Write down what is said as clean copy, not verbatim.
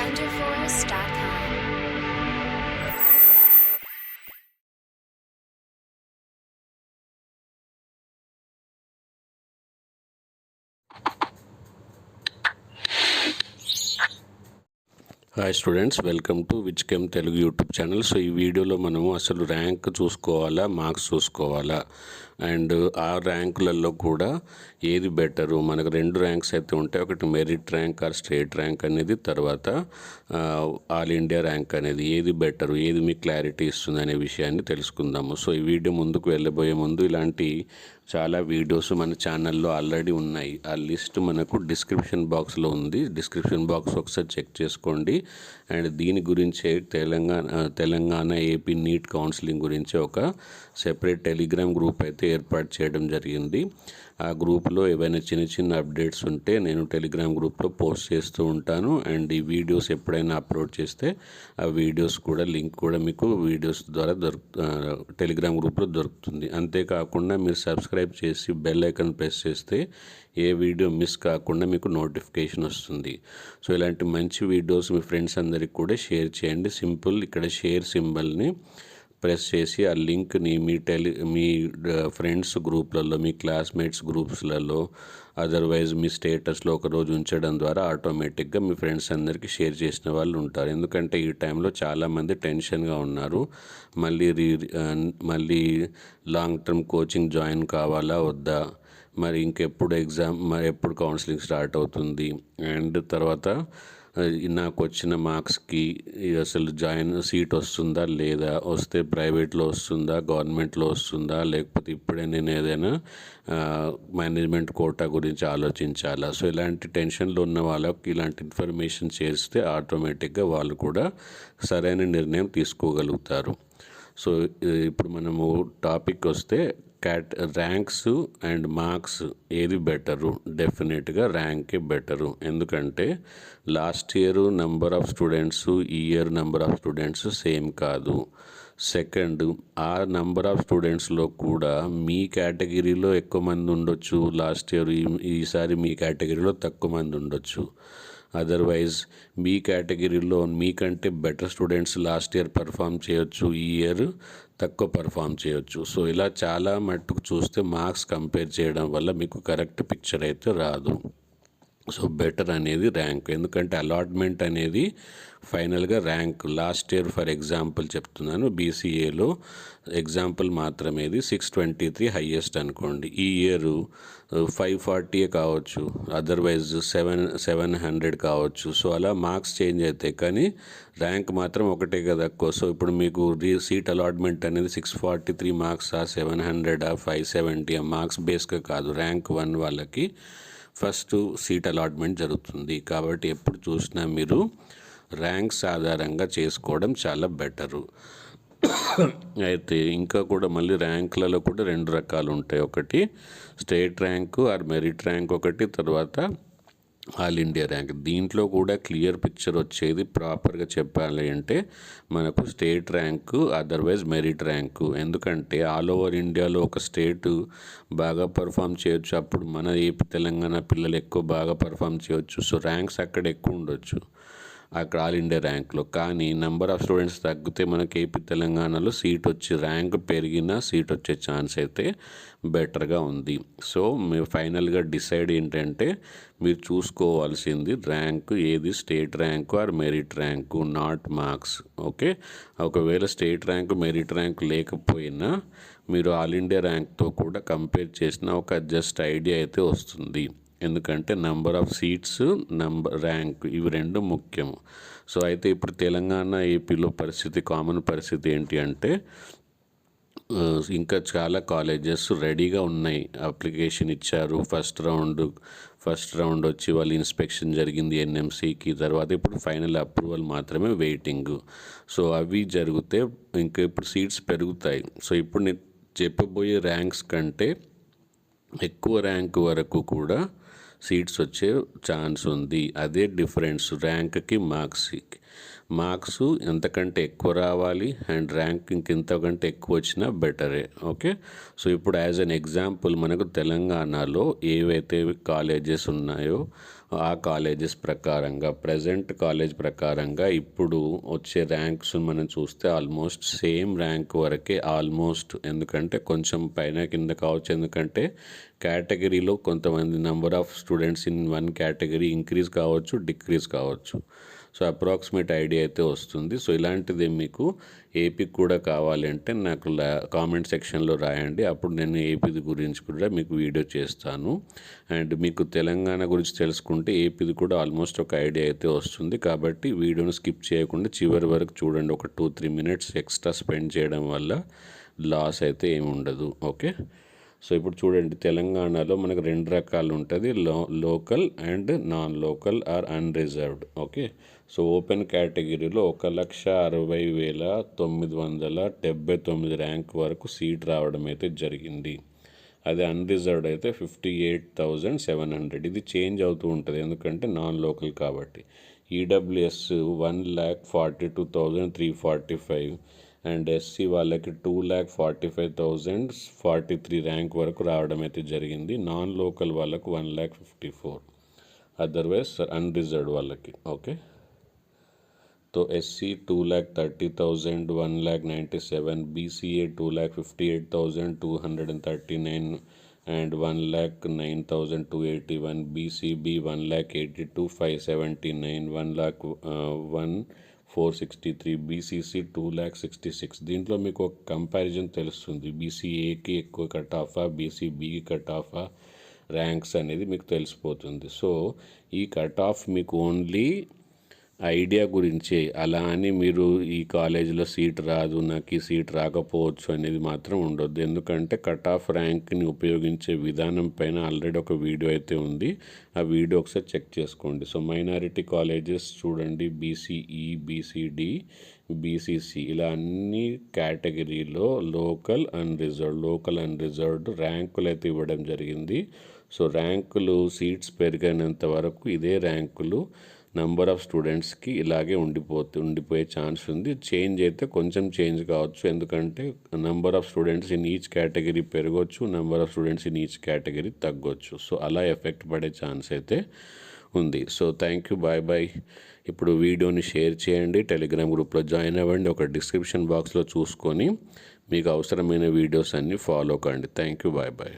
wonderforce.com. Hi students, welcome to which కెమ్ Telugu YouTube channel. So ఈ వీడియోలో మనము అసలు ర్యాంక్ చూసుకోవాలా, మార్క్స్ చూసుకోవాలా, అండ్ ఆ ర్యాంకులలో కూడా ఏది బెటరు. మనకు 2 ర్యాంక్స్ అయితే ఉంటాయి, ఒకటి merit rank or state rank అనేది, తర్వాత ఆల్ ఇండియా ర్యాంక్ అనేది. ఏది బెటరు, ఏది మీకు క్లారిటీ ఇస్తుంది అనే విషయాన్ని తెలుసుకుందాము. సో ఈ వీడియో ముందుకు వెళ్ళబోయే ముందు ఇలాంటి చాలా వీడియోస్ మన ఛానల్లో ఆల్రెడీ ఉన్నాయి. ఆ లిస్ట్ మనకు డిస్క్రిప్షన్ బాక్స్లో ఉంది. డిస్క్రిప్షన్ బాక్స్ ఒకసారి చెక్ చేసుకోండి. అండ్ దీని గురించే తెలంగాణ ఏపీ నీట్ కౌన్సిలింగ్ గురించి ఒక సెపరేట్ టెలిగ్రామ్ గ్రూప్ అయితే ఏర్పాటు చేయడం జరిగింది. ఆ గ్రూప్లో ఏవైనా చిన్న చిన్న అప్డేట్స్ ఉంటే నేను టెలిగ్రామ్ గ్రూప్లో పోస్ట్ చేస్తూ ఉంటాను. అండ్ ఈ వీడియోస్ ఎప్పుడైనా అప్లోడ్ చేస్తే ఆ వీడియోస్ కూడా లింక్ కూడా మీకు వీడియోస్ ద్వారా టెలిగ్రామ్ గ్రూప్లో దొరుకుతుంది. అంతేకాకుండా మీరు సబ్స్క్రైబ్ చేసి బెల్ ఐకాన్ ప్రెస్ చేస్తే ఏ వీడియో మిస్ కాకుండా మీకు నోటిఫికేషన్ వస్తుంది. సో ఇలాంటి మంచి వీడియోస్ మీ ఫ్రెండ్స్ అందరికి కూడా షేర్ చేయండి. సింపుల్, ఇక్కడ షేర్ సింబల్ని ప్రెస్ చేసి ఆ లింక్ని మీ ఫ్రెండ్స్ గ్రూప్లలో, మీ క్లాస్మేట్స్ గ్రూప్స్లలో, అదర్వైజ్ మీ స్టేటస్లో ఒకరోజు ఉంచడం ద్వారా ఆటోమేటిక్గా మీ ఫ్రెండ్స్ అందరికీ షేర్ చేసిన వాళ్ళు ఉంటారు. ఎందుకంటే ఈ టైంలో చాలామంది టెన్షన్గా ఉన్నారు. మళ్ళీ లాంగ్ టర్మ్ కోచింగ్ జాయిన్ కావాలా వద్దా, మరి ఇంకెప్పుడు మరి ఎప్పుడు కౌన్సిలింగ్ స్టార్ట్ అవుతుంది, అండ్ తర్వాత నాకు వచ్చిన మార్క్స్కి అసలు సీట్ వస్తుందా లేదా, వస్తే ప్రైవేట్లో వస్తుందా, గవర్నమెంట్లో వస్తుందా, లేకపోతే ఇప్పుడే నేను ఏదైనా మేనేజ్మెంట్ కోటా గురించి ఆలోచించాలా. సో ఇలాంటి టెన్షన్లో ఉన్న వాళ్ళకి ఇలాంటి ఇన్ఫర్మేషన్ చేస్తే ఆటోమేటిక్గా వాళ్ళు కూడా సరైన నిర్ణయం తీసుకోగలుగుతారు. సో ఇప్పుడు మనము టాపిక్ వస్తే ర్యాంక్స్ అండ్ మార్క్స్ ఏది బెటరు. డెఫినెట్గా ర్యాంకే బెటరు. ఎందుకంటే last year number of students, ఈ year number of students same కాదు. సెకండ్, ఆ నెంబర్ ఆఫ్ స్టూడెంట్స్లో కూడా మీ కేటగిరీలో ఎక్కువ మంది ఉండొచ్చు, లాస్ట్ ఇయర్ ఈసారి మీ కేటగిరీలో తక్కువ మంది ఉండొచ్చు. అదర్వైజ్ మీ కేటగిరీలో మీకంటే better students last year perform చేయొచ్చు, ఈ ఇయర్ తక్కువ పర్ఫామ్ చేయొచ్చు. సో ఇలా చాలా మట్టుకు చూస్తే మార్క్స్ కంపేర్ చేయడం వల్ల మీకు కరెక్ట్ పిక్చర్ అయితే రాదు. సో బెటర్ అనేది ర్యాంక్. ఎందుకంటే అలాట్మెంట్ అనేది ఫైనల్గా rank. Last year for example చెప్తున్నాను, బీసీఏలో ఎగ్జాంపుల్ మాత్రమే, ఇది 623 హయ్యెస్ట్ అనుకోండి. ఈ ఇయర్ 540 కావచ్చు, అదర్వైజ్ 700 కావచ్చు. సో అలా మార్క్స్ చేంజ్ అవుతాయి, కానీ ర్యాంక్ మాత్రం ఒకటే కదా ఎక్కువ. సో ఇప్పుడు మీకు సీట్ అలాట్మెంట్ అనేది 643 మార్క్సా, 700, 570 మార్క్స్ బేస్గా కాదు, ర్యాంక్ 1 వాళ్ళకి ఫస్ట్ సీట్ అలాట్మెంట్ జరుగుతుంది. కాబట్టి ఎప్పుడు చూసినా మీరు ర్యాంక్స్ ఆధారంగా చేసుకోవడం చాలా బెటరు. అయితే ఇంకా కూడా మళ్ళీ ర్యాంకులలో కూడా 2 రకాలు ఉంటాయి. ఒకటి state rank or merit rank ఒకటి, తర్వాత ఆల్ ఇండియా ర్యాంక్. దీంట్లో కూడా క్లియర్ పిక్చర్ వచ్చేది ప్రాపర్గా చెప్పాలి అంటే మనకు state rank, otherwise merit rank. ఎందుకంటే ఆల్ ఓవర్ ఇండియాలో ఒక స్టేటు బాగా పర్ఫామ్ చేయొచ్చు, అప్పుడు మన ఏపీ తెలంగాణ పిల్లలు ఎక్కువ బాగా పర్ఫామ్ చేయొచ్చు. సో ర్యాంక్స్ అక్కడ ఎక్కువ ఉండొచ్చు అక్కడ ఆల్ ఇండియా ర్యాంక్లో. కానీ నెంబర్ ఆఫ్ స్టూడెంట్స్ తగ్గితే మనకి ఏపీ తెలంగాణలో సీట్ వచ్చి ర్యాంక్ పెరిగినా సీట్ వచ్చే ఛాన్స్ అయితే బెటర్గా ఉంది. సో మీరు ఫైనల్గా డిసైడ్ ఏంటంటే మీరు చూసుకోవాల్సింది ర్యాంకు ఏది, state rank or merit rank, not marks. Okay, ఒకవేళ స్టేట్ ర్యాంకు మెరిట్ ర్యాంకు లేకపోయినా మీరు ఆల్ ఇండియా ర్యాంక్తో కూడా కంపేర్ చేసిన ఒక జస్ట్ ఐడియా అయితే వస్తుంది. ఎందుకంటే నెంబర్ ఆఫ్ సీట్స్, ర్యాంక్, ఇవి 2 ముఖ్యం. సో అయితే ఇప్పుడు తెలంగాణ ఏపీలో కామన్ పరిస్థితి ఏంటి అంటే ఇంకా చాలా కాలేజెస్ రెడీగా ఉన్నాయి, అప్లికేషన్ ఇచ్చారు. ఫస్ట్ రౌండ్ వచ్చి వాళ్ళు ఇన్స్పెక్షన్ జరిగింది ఎన్ఎంసీకి, తర్వాత ఇప్పుడు ఫైనల్ అప్రూవల్ మాత్రమే వెయిటింగ్. సో అవి జరిగితే ఇంకా ఇప్పుడు సీట్స్ పెరుగుతాయి. సో ఇప్పుడు నేను చెప్పబోయే ర్యాంక్స్ కంటే ఎక్కువ ర్యాంక్ వరకు కూడా సీట్స్ వచ్చే ఛాన్స్ ఉంది. అదే డిఫరెన్స్ ర్యాంక్కి మార్క్స్ ఎంతకంటే ఎక్కువ రావాలి, అండ్ ర్యాంక్ ఇంకెంతకంటే ఎక్కువ వచ్చినా బెటరే. ఓకే, సో ఇప్పుడు యాజ్ అన్ ఎగ్జాంపుల్ మనకు తెలంగాణలో ఏవైతే కాలేజెస్ ఉన్నాయో ఆ కాలేజెస్ ప్రకారంగా ప్రజెంట్ కాలేజ్ ప్రకారంగా ఇప్పుడు వచ్చే ర్యాంక్స్ మనం చూస్తే ఆల్మోస్ట్ సేమ్ ర్యాంక్ వరకే ఆల్మోస్ట్. ఎందుకంటే కొంచెం పైన కింద కావచ్చు, ఎందుకంటే కేటగిరీలో కొంతమంది number of students in one category increase కావచ్చు, డిక్రీజ్ కావచ్చు. సో అప్రాక్సిమేట్ ఐడియా అయితే వస్తుంది. సో ఇలాంటిది మీకు ఏపీకి కూడా కావాలంటే నాకు కామెంట్ సెక్షన్లో రాయండి, అప్పుడు నేను ఏపీది గురించి కూడా మీకు వీడియో చేస్తాను. అండ్ మీకు తెలంగాణ గురించి తెలుసుకుంటే ఏపీది కూడా ఆల్మోస్ట్ ఒక ఐడియా అయితే వస్తుంది. కాబట్టి వీడియోను స్కిప్ చేయకుండా చివరి వరకు చూడండి. ఒక 2-3 మినిట్స్ ఎక్స్ట్రా స్పెండ్ చేయడం వల్ల లాస్ అయితే ఏమి ఉండదు. ఓకే, సో ఇప్పుడు చూడండి, తెలంగాణలో మనకు 2 రకాలు ఉంటుంది, local and non local are unreserved. Okay, so open కేటగిరీలో 1,60,979 ర్యాంక్ వరకు సీట్ రావడం అయితే జరిగింది. అదే అన్రిజర్వ్డ్ అయితే 58,700. ఇది చేంజ్ అవుతూ ఉంటుంది ఎందుకంటే నాన్ లోకల్ కాబట్టి. ఈడబ్ల్యూఎస్ 1,42,345 అండ్ ఎస్సీ వాళ్ళకి 2,45,043 ర్యాంక్ వరకు రావడం అయితే జరిగింది. నాన్ లోకల్ వాళ్ళకు 1,54,000, అదర్వైజ్ అన్రిజర్వ్డ్ వాళ్ళకి. ఓకే, तो SC 2,30,000 1,97, BCA 2,58,239 and 1,09,281, BCB 1,82,579, 1,04,63, BCC 2,66. దీంట్లో మీకు ఒక కంపారిజన్ తెలుస్తుంది, BCAకి ఎక్కువ కట్ ఆఫా, BCBకి కట్ ఆఫా, ర్యాంక్స్ అనేది మీకు తెలిసిపోతుంది. సో ఈ కట్ ఆఫ్ మీకు ఓన్లీ ఐడియా గురించే, అలా అని మీరు ఈ కాలేజీలో సీట్ రాదు, నాకు ఈ సీట్ రాకపోవచ్చు అనేది మాత్రం ఉండొద్దు. ఎందుకంటే కట్ ఆఫ్ ర్యాంక్ని ఉపయోగించే విధానం పైన ఆల్రెడీ ఒక వీడియో అయితే ఉంది, ఆ వీడియో ఒకసారి చెక్ చేసుకోండి. సో మైనారిటీ కాలేజెస్ చూడండి, BCE, BCD, BCC ఇలా అన్ని కేటగిరీలో లోకల్ అన్రిజర్వ్డ్ ర్యాంకులు అయితే ఇవ్వడం జరిగింది. సో ర్యాంకులు సీట్స్ పెరిగినంత వరకు ఇదే ర్యాంకులు నెంబర్ ఆఫ్ స్టూడెంట్స్కి ఇలాగే ఉండిపోయే ఛాన్స్ ఉంది. చేంజ్ అయితే కొంచెం చేంజ్ కావచ్చు, ఎందుకంటే number of students in each category పెరగవచ్చు, number of students in each category తగ్గొచ్చు. సో అలా ఎఫెక్ట్ పడే ఛాన్స్ అయితే ఉంది. So thank you, bye bye. ఇప్పుడు వీడియోని షేర్ చేయండి, టెలిగ్రామ్ గ్రూప్లో జాయిన్ అవ్వండి, ఒక డిస్క్రిప్షన్ బాక్స్లో చూసుకొని మీకు అవసరమైన వీడియోస్ అన్నీ ఫాలో కండి. Thank you, bye bye.